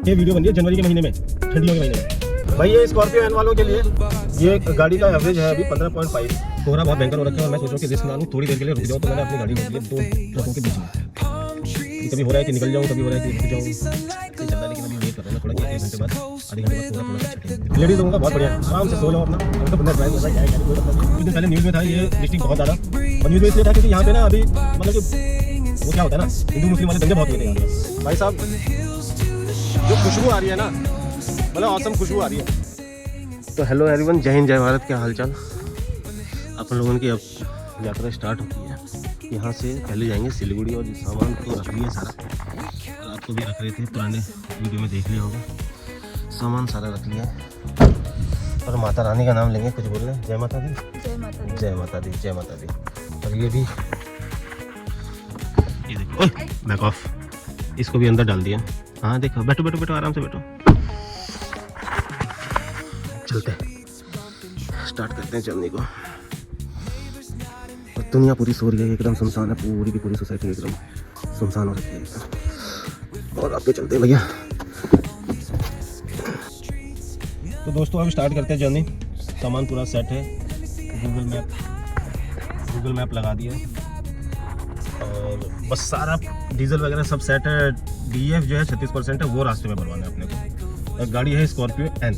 ये वीडियो बन रही है जनवरी के महीने में, ठंडियों के महीने में। भाई ये स्कॉर्पियो एन वालों के लिए ये गाड़ी का एवरेज है अभी 15.5। कोहरा बहुत भयंकर हो रखा है और मैं सोच रहा हूँ कि रिस्क ना लूँ, थोड़ी देर के लिए रुक जाऊँ। तो मैंने अपनी गाड़ी रोक ली 2 ट्रकों के बीच में। कभी हो रहा है कि निकल जाऊँ, कभी हो रहा है कि रुक जाऊँ, चल रहा है। लेकिन अभी वेट कर रहा हूँ थोड़ा कि 1 घंटे बाद, आधे घंटे बाद थोड़ा छठे। लेडीज लोगों का बहुत बढ़िया, आराम से सो लो अपना, तो बंदा ड्राइव करता है। कुछ दिन पहले न्यूज़ में था ये डिस्ट्रिक्ट बहुत ज़्यादा, और न्यूज़ में इसलिए था क्योंकि यहाँ पे ना अभी मतलब कि वो क्या होता है ना, हिंदू मुस्लिम वाले दंगे बहुत हुए थे। भाई साहब जो खुशबू आ रही है ना, मतलब औसम खुशबू आ रही है। तो हेलो एवरीवन, जय हिंद जय भारत, क्या हालचाल। अपन लोगों की अब यात्रा स्टार्ट होती है। यहाँ से पहले जाएंगे सिलीगुड़ी, और सामान तो रख लिया सारा, और आपको भी रख रहे थे, पुराने वीडियो में देख लिया होगा। सामान सारा रख लिया है, और माता रानी का नाम लेंगे, कुछ बोल रहे हैं। जय माता दी, जय माता दी, जय माता दी, जय माता दी। और ये भी, ये देखो, ओए बैक ऑफ, इसको भी अंदर डाल दिया। हाँ देखो, बैठो बैठो बैठो, आराम से बैठो। चलते हैं, स्टार्ट करते हैं चलने को। और दुनिया पूरी सो रही है, एकदम सुनसान है, पूरी की पूरी सोसाइटी एकदम सुनसान हो रखी है एकदम। और आपके चलते हैं भैया। तो दोस्तों अब स्टार्ट करते हैं जर्नी। सामान पूरा सेट है, गूगल मैप लगा दिया, और बस सारा डीजल वगैरह सब सेट है। DEF जो है 36% है, वो रास्ते में भरवाना है अपने को। और गाड़ी है स्कॉर्पियो एन।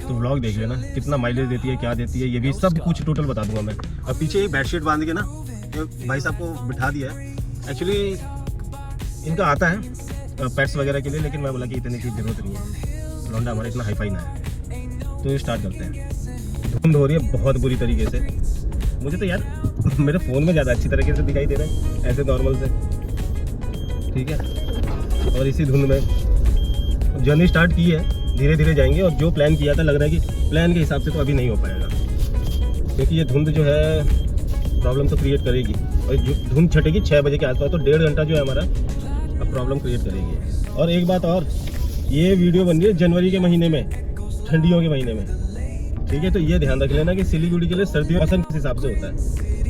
तो व्लॉग देख लेना कितना माइलेज देती है, क्या देती है, ये भी सब कुछ टोटल बता दूंगा मैं। और पीछे एक बेडशीट बांध के ना भाई साहब को बिठा दिया है। एक्चुअली इनका आता है पेट्स वगैरह के लिए, लेकिन मैं बोला कि इतने की जरूरत नहीं है, लौंडा हमारा इतना हाईफाई ना है। तो ये स्टार्ट करते हैं। धुंध हो रही है बहुत बुरी तरीके से। मुझे तो यार मेरे फ़ोन में ज़्यादा अच्छी तरीके से दिखाई दे रहा है ऐसे नॉर्मल से, ठीक है। और इसी धुंध में जर्नी स्टार्ट की है, धीरे धीरे जाएंगे। और जो प्लान किया था, लग रहा है कि प्लान के हिसाब से तो अभी नहीं हो पाएगा, क्योंकि ये धुंध जो है प्रॉब्लम तो क्रिएट करेगी। और धुंध छटेगी 6 बजे के आसपास, तो 1.5 घंटा जो है हमारा अब प्रॉब्लम क्रिएट करेगी। और एक बात और, ये वीडियो बन रही है जनवरी के महीने में, ठंडियों के महीने में, ठीक है। तो ये ध्यान रख लेना कि सिलीगुड़ी के लिए सर्दियों मौसम किस हिसाब से होता है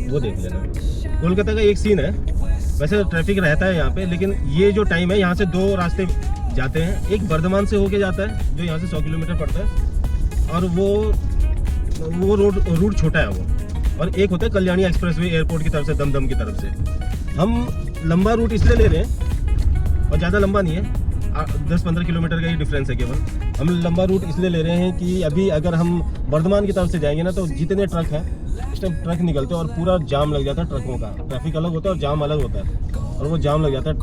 वो देख लेना। कोलकाता का एक सीन है, वैसे ट्रैफिक रहता है यहाँ पे, लेकिन ये जो टाइम है, यहाँ से 2 रास्ते जाते हैं। एक बर्धमान से होके जाता है, जो यहाँ से 100 किलोमीटर पड़ता है, और वो रूट छोटा है वो। और एक होता है कल्याणी एक्सप्रेसवे एयरपोर्ट की तरफ से, दमदम की तरफ से। हम लंबा रूट इसलिए ले रहे हैं, और ज़्यादा लंबा नहीं है, 10-15 किलोमीटर का ही डिफरेंस है केवल। हम लंबा रूट इसलिए ले रहे हैं कि अभी अगर हम बर्धमान की तरफ से जाएंगे ना, तो जितने ट्रक हैं इस टाइम ट्रक निकलते हैं, और पूरा जाम लग जाता है ट्रकों का। ट्रैफिक अलग होता है और जाम अलग होता है, और वो जाम लग जाता है।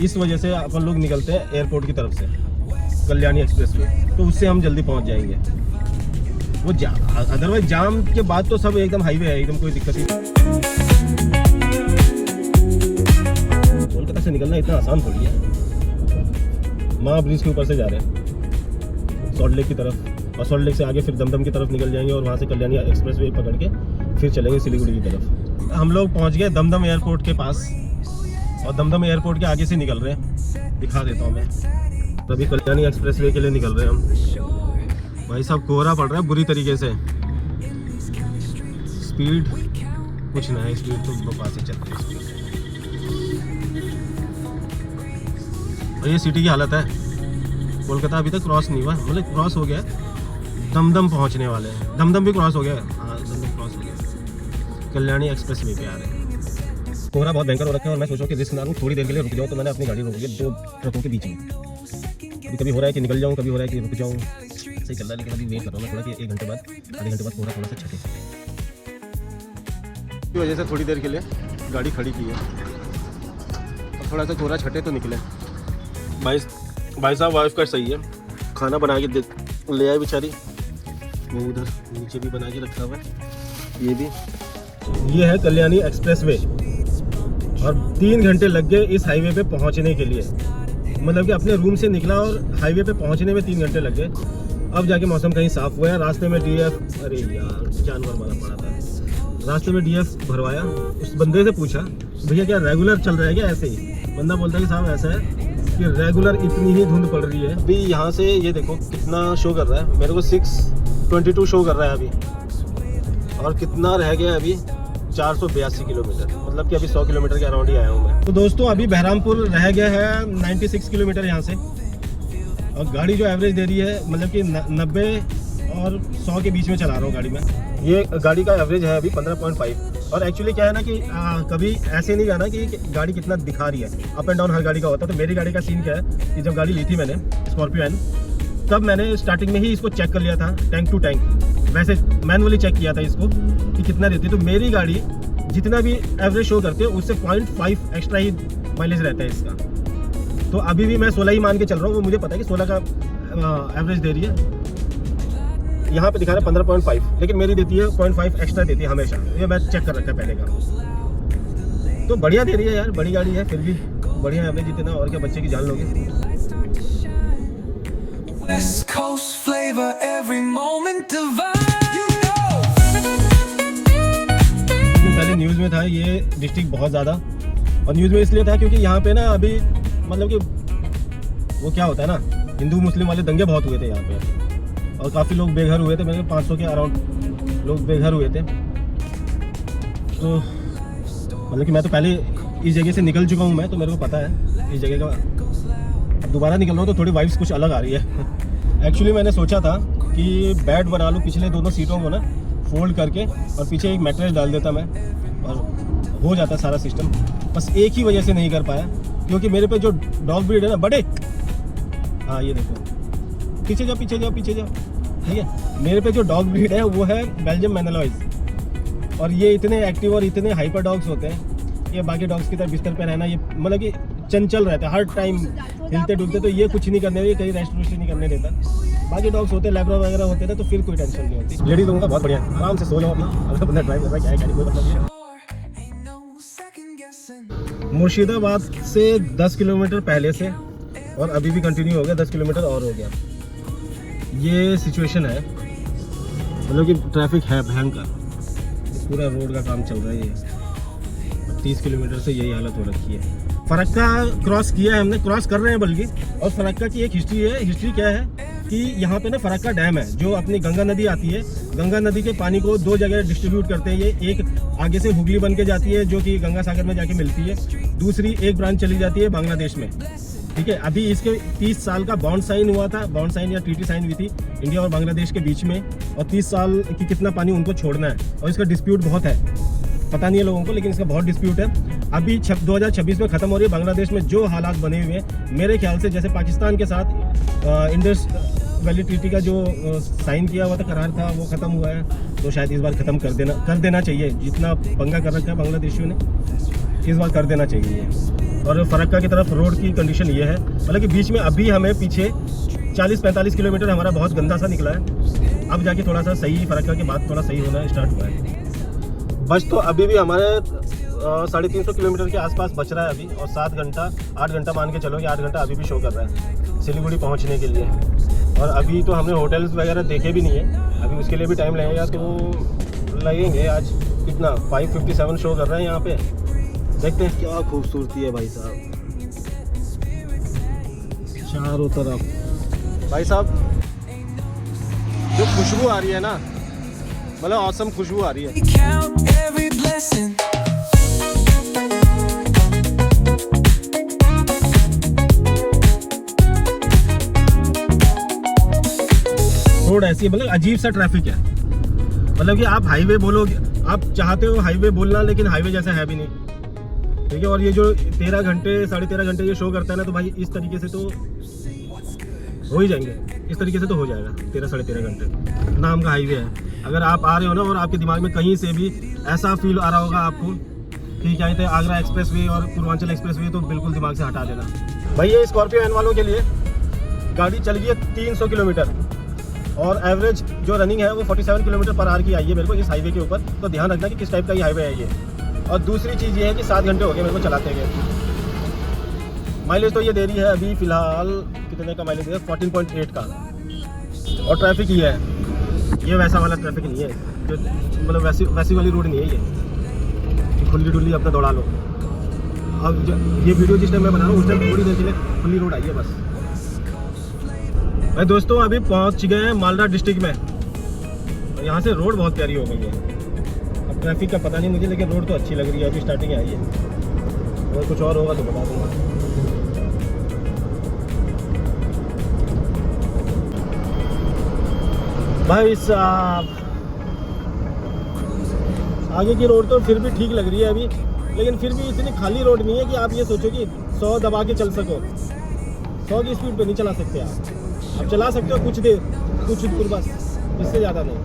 इस वजह से अपन लोग निकलते हैं एयरपोर्ट की तरफ से, कल्याणी एक्सप्रेसवे, तो उससे हम जल्दी पहुंच जाएंगे। वो अदरवाइज जाम के बाद तो सब एकदम हाईवे है, एकदम कोई दिक्कत नहीं। कोलकाता से निकलना इतना आसान थोड़ी है। माँ ब्रिज के ऊपर से जा रहे हैं सॉल्ट लेक की तरफ, और सॉल्ट लेक से आगे फिर दमदम की तरफ निकल जाएंगे, और वहाँ से कल्याणी एक्सप्रेसवे पकड़ के फिर चलेंगे सिलीगुड़ी की तरफ। हम लोग पहुँच गए दमदम एयरपोर्ट के पास, और दमदम एयरपोर्ट के आगे से निकल रहे हैं, दिखा देता हूँ मैं। अभी कल्याणी एक्सप्रेसवे के लिए निकल रहे हैं हम। भाई साहब कोहरा पड़ रहा है बुरी तरीके से, स्पीड कुछ ना है, स्पीड तो बकवास ही चल रही है। और ये सिटी की हालत है, कोलकाता अभी तक क्रॉस नहीं हुआ, मतलब क्रॉस हो गया, दमदम पहुँचने वाले हैं। दमदम भी क्रॉस हो गया, हाँ दमदम क्रॉस हो गया, कल्याणी एक्सप्रेसवे पे आ रहे हैं। कोहरा बहुत भयंकर हो रखा है, और मैं सोच रहा हूँ कि रिस्क ना लूँ, थोड़ी देर के लिए रुक जाऊँ। तो मैंने अपनी गाड़ी रोक ली 2 ट्रकों के बीच में। कभी हो रहा है कि निकल जाऊँ, कभी हो रहा है कि रुक जाऊँ, सही चल रहा है। लेकिन अभी वेट कर रहा हूँ मैं थोड़ा कि 1 घंटे बाद, आधे घंटे बाद कोहरा थोड़ा सा छटे की वजह से थोड़ी देर के लिए गाड़ी खड़ी की है, और थोड़ा सा कोहरा छटे तो निकले। भाई साहब वाइफ का सही है, खाना बना के ले आए बेचारी, वो उधर नीचे भी बना के रखा हुआ है। ये भी, ये है कल्याणी एक्सप्रेसवे, और 3 घंटे लग गए इस हाईवे पे पहुंचने के लिए। मतलब कि अपने रूम से निकला और हाईवे पे पहुंचने में 3 घंटे लग गए। अब जाके मौसम कहीं साफ हुआ है। रास्ते में DF, अरे यार जानवर मारा पड़ा था, रास्ते में DF भरवाया। उस बंदे से पूछा, भैया क्या रेगुलर चल रहा है क्या ऐसे ही? बंदा बोलता है कि साहब ऐसा है कि रेगुलर इतनी ही धुंध पड़ रही है। अभी यहाँ से ये देखो कितना शो कर रहा है, मेरे को 6:22 शो कर रहा है अभी, और कितना रह गया अभी 482 किलोमीटर, मतलब कि अभी 100 किलोमीटर के अराउंड ही आया हूँ मैं। तो दोस्तों अभी बहरामपुर रह गया है 96 किलोमीटर यहाँ से, और गाड़ी जो एवरेज दे रही है मतलब कि 90 और 100 के बीच में चला रहा हूँ गाड़ी में। ये गाड़ी का एवरेज है अभी 15.5। और एक्चुअली क्या है ना कि कभी ऐसे नहीं जाना कि गाड़ी कितना दिखा रही है, अप एंड डाउन हर गाड़ी का होता है। तो मेरी गाड़ी का सीन क्या है कि जब गाड़ी ली थी मैंने स्कॉर्पियो एन, तब मैंने स्टार्टिंग में ही इसको चेक कर लिया था टैंक टू टैंक, वैसे मैनुअली चेक किया था इसको कि कितना देती है। तो मेरी गाड़ी जितना भी एवरेज शो करती है उससे 0.5 एक्स्ट्रा ही माइलेज रहता है इसका। तो अभी भी मैं 16 ही मान के चल रहा हूँ, वो मुझे पता है कि 16 का एवरेज दे रही है। यहाँ पे दिखा रहा है 15.5, लेकिन मेरी देती है 0.5 एक्स्ट्रा देती है हमेशा, ये मैं चेक कर रखा है पहले का। तो बढ़िया दे रही है यार, बड़ी गाड़ी है फिर भी बढ़िया एवरेज इतना, और क्या बच्चे की जान लोगे। West Coast flavor, every moment divine. पहले न्यूज़ में था ये डिस्ट्रिक्ट बहुत ज़्यादा, और न्यूज़ में इसलिए था क्योंकि यहाँ पे ना अभी मतलब कि वो क्या होता है ना, हिंदू मुस्लिम वाले दंगे बहुत हुए थे यहाँ पे, और काफ़ी लोग बेघर हुए थे। मेरे 500 के अराउंड लोग बेघर हुए थे। तो मतलब कि मैं तो पहले इस जगह से निकल चुका हूँ मैं, तो मेरे को पता है इस जगह का। अब दोबारा निकल रहा हूँ तो थोड़ी वाइब्स कुछ अलग आ रही है। एक्चुअली मैंने सोचा था कि बेड बना लूँ, पिछले दोनों सीटों को ना फोल्ड करके और पीछे एक मैट्रेस डाल देता मैं, और हो जाता सारा सिस्टम। बस एक ही वजह से नहीं कर पाया, क्योंकि मेरे पे जो डॉग ब्रीड है ना बड़े, हाँ ये देखो, पीछे जाओ पीछे जाओ पीछे जाओ, ठीक है। मेरे पे जो डॉग ब्रीड है वो है बेल्जियम मैनलॉइज, और ये इतने एक्टिव और इतने हाइपर डॉग्स होते हैं। ये बाकी डॉग्स की तरह बिस्तर पे रहना, ये मतलब कि चंचल रहता है, हर टाइम हिलते डुलते, तो ये कुछ नहीं करने देता, कहीं रेस्ट वेस्ट नहीं करने देता। बाकी डॉग्स होते, लैब्राडोर वगैरह होते थे, तो फिर कोई टेंशन नहीं होती। लेडीज लोगों का बहुत बढ़िया, आराम से सो जाओ अपना, अगर बंदा ड्राइव कर रहा है क्या है गाड़ी, कोई मतलब नहीं है। मुर्शिदाबाद से 10 किलोमीटर पहले से, और अभी भी कंटिन्यू हो गया, 10 किलोमीटर और हो गया। ये सिचुएशन है, मतलब कि ट्रैफिक है भयंकर, पूरा रोड का काम चल रहा है। ये 30 किलोमीटर से यही हालत हो रखी है। फरक्का क्रॉस किया है हमने, क्रॉस कर रहे हैं बल्कि। और फरक्का की एक हिस्ट्री है। हिस्ट्री क्या है कि यहाँ पे ना फरक्का डैम है, जो अपनी गंगा नदी आती है, गंगा नदी के पानी को दो जगह डिस्ट्रीब्यूट करते हैं। ये एक आगे से हुगली बन के जाती है, जो कि गंगा सागर में जाके मिलती है। दूसरी एक ब्रांच चली जाती है बांग्लादेश में, ठीक है। अभी इसके 30 साल का बॉन्ड साइन हुआ था, बॉन्ड साइन या ट्रीटी साइन हुई थी इंडिया और बांग्लादेश के बीच में, और 30 साल की कितना पानी उनको छोड़ना है, और इसका डिस्प्यूट बहुत है, पता नहीं है लोगों को, लेकिन इसका बहुत डिस्प्यूट है। अभी 2026 में ख़त्म हो रही है। बांग्लादेश में जो हालात बने हुए हैं, मेरे ख्याल से जैसे पाकिस्तान के साथ इंडस वैली ट्रीटी का जो साइन किया हुआ था, करार था, वो ख़त्म हुआ है। तो शायद इस बार ख़त्म कर देना चाहिए। जितना पंगा कर रखा है बांग्लादेशियों ने, इस बार कर देना चाहिए। और फरक्का की तरफ रोड की कंडीशन ये है, मतलब कि बीच में अभी हमें पीछे 40-45 किलोमीटर हमारा बहुत गंदा सा निकला है। अब जाके थोड़ा सा सही, फरक्का के बाद थोड़ा सही होना स्टार्ट हुआ है। बस तो अभी भी हमारे 350 किलोमीटर के आसपास बच रहा है अभी, और 8 घंटा मान के चलो कि 8 घंटा अभी भी शो कर रहा है सिलीगुड़ी पहुंचने के लिए। और अभी तो हमने होटल्स वगैरह देखे भी नहीं है, अभी उसके लिए भी टाइम लगेगा। तो लगेंगे आज कितना 5:57 शो कर रहे हैं यहाँ पे। देखते हैं क्या खूबसूरती है भाई साहब, चारों तरफ। भाई साहब जो खुशबू आ रही है ना, मतलब औसम खुशबू आ रही है। रोड ऐसी मतलब अजीब सा ट्रैफिक है, मतलब कि आप हाईवे बोलोगे, आप चाहते हो हाईवे बोलना, लेकिन हाईवे जैसा है भी नहीं, ठीक है। और ये जो 13 घंटे 13.5 घंटे ये शो करता है ना, तो भाई इस तरीके से तो हो ही जाएंगे, इस तरीके से तो हो जाएगा 13-13.5 घंटे। नाम का हाईवे है। अगर आप आ रहे हो ना, और आपके दिमाग में कहीं से भी ऐसा फील आ रहा होगा आपको कि क्या कहते हैं आगरा एक्सप्रेस वे और पूर्वांचल एक्सप्रेस वे, तो बिल्कुल दिमाग से हटा देना। भाई ये स्कॉर्पियो एन वालों के लिए गाड़ी चल गई है 300 किलोमीटर, और एवरेज जो रनिंग है वो 47 किलोमीटर पर आवर की आई है मेरे को इस हाईवे के ऊपर। तो ध्यान रखना कि किस टाइप का ये हाईवे है ये। और दूसरी चीज़ ये है कि 7 घंटे हो गए मेरे को चलाते हुए। माइलेज तो ये दे रही है अभी फ़िलहाल, कितने का माइलेज है, 14.8 का। और ट्रैफिक ये है, ये वैसा वाला ट्रैफिक नहीं है जो मतलब वैसी वाली रोड नहीं है ये, खुली डुल्ली अपना दौड़ा लो। अब ये वीडियो जिस टाइम मैं बना रहा हूँ उस टाइम थोड़ी देर के लिए खुली रोड आई है बस। भाई दोस्तों अभी पहुँच गए हैं मालदा डिस्ट्रिक्ट में, और यहाँ से रोड बहुत प्यारी हो गई है। अब ट्रैफिक का पता नहीं मुझे, लेकिन रोड तो अच्छी लग रही है, अभी स्टार्टिंग आई है। अगर कुछ और होगा तो बता दूँगा। भाई साहब, आगे की रोड तो फिर भी ठीक लग रही है अभी, लेकिन फिर भी इतनी खाली रोड नहीं है कि आप ये सोचो कि 100 दबा के चल सको। 100 की स्पीड पे नहीं चला सकते आप चला सकते हो कुछ देर, कुछ दूर बस, इससे ज़्यादा नहीं।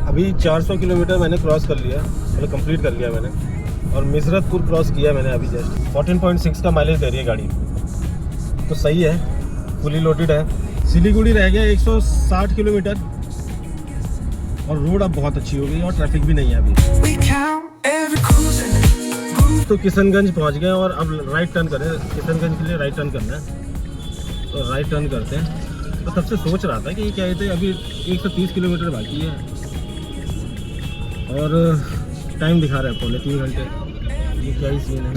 अभी 400 किलोमीटर मैंने क्रॉस कर लिया, मतलब कंप्लीट कर लिया मैंने, और मिसरतपुर क्रॉस किया मैंने अभी जस्ट। 14.6 का माइलेज दे रही है गाड़ी, तो सही है, फुली लोडेड है। सिलीगुड़ी रह गया 160 किलोमीटर, और रोड अब बहुत अच्छी हो गई और ट्रैफिक भी नहीं है अभी। We count every cruising. तो किशनगंज पहुंच गए और अब राइट टर्न करें। किशनगंज के लिए राइट टर्न करना है, तो राइट टर्न करते हैं। तो तब से सोच रहा था कि क्या है, अभी 130 किलोमीटर बाकी है और टाइम दिखा रहा है 2.5 घंटे। ये क्या ही सीन है।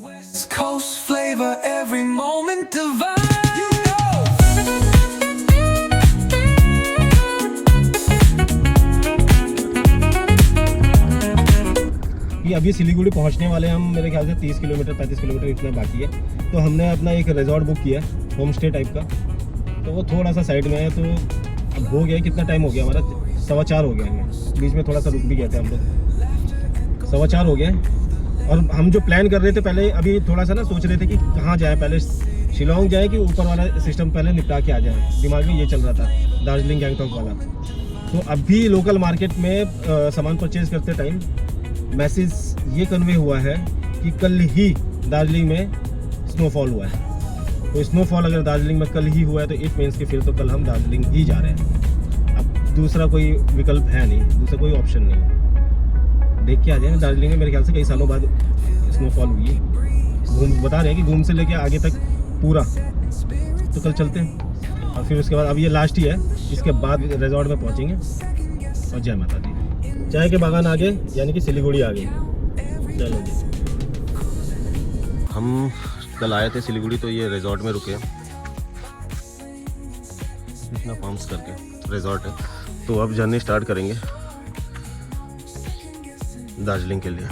West Coast flavor, every moment divine. You know. कि अभी सिलीगुड़ी पहुंचने वाले हम, मेरे ख्याल से 30 किलोमीटर 35 किलोमीटर इतना बाकी है। तो हमने अपना एक रिजॉर्ट बुक किया, होम स्टे टाइप का, तो वो थोड़ा सा साइड में है। तो अब हो गया, कितना टाइम हो गया हमारा, 4:15 हो गया हमें, बीच में थोड़ा सा रुक भी गए थे हम लोग। 4:15 हो गए, और हम जो प्लान कर रहे थे पहले, अभी थोड़ा सा ना सोच रहे थे कि कहाँ जाए, पहले शिलोंग जाए कि ऊपर वाला सिस्टम पहले निपटा के आ जाए। दिमाग में ये चल रहा था, दार्जिलिंग गैंगटॉक वाला। तो अभी लोकल मार्केट में सामान परचेज करते टाइम मैसेज ये कन्वे हुआ है कि कल ही दार्जिलिंग में स्नोफॉल हुआ है। तो स्नोफॉल अगर दार्जिलिंग में कल ही हुआ है तो इट मीन्स कि फिर तो कल हम दार्जिलिंग ही जा रहे हैं। अब दूसरा कोई विकल्प है नहीं, दूसरा कोई ऑप्शन नहीं। देख के आ जाएंगे दार्जिलिंग में, मेरे ख्याल से कई सालों बाद स्नोफॉल हुई है। बता रहे हैं कि घूम से लेके आगे तक पूरा, तो कल चलते हैं। और फिर उसके बाद, अब ये लास्ट ही है, इसके बाद रिजॉर्ट में पहुँचेंगे। और जय माता दी। चाय के बागान आ गए, यानी कि सिलीगुड़ी आ गई। चलो जी, हम कल आए थे सिलीगुड़ी, तो ये रिजॉर्ट में रुके, इतना फार्म्स करके रिजॉर्ट है। तो अब जर्नी स्टार्ट करेंगे दार्जिलिंग के लिए।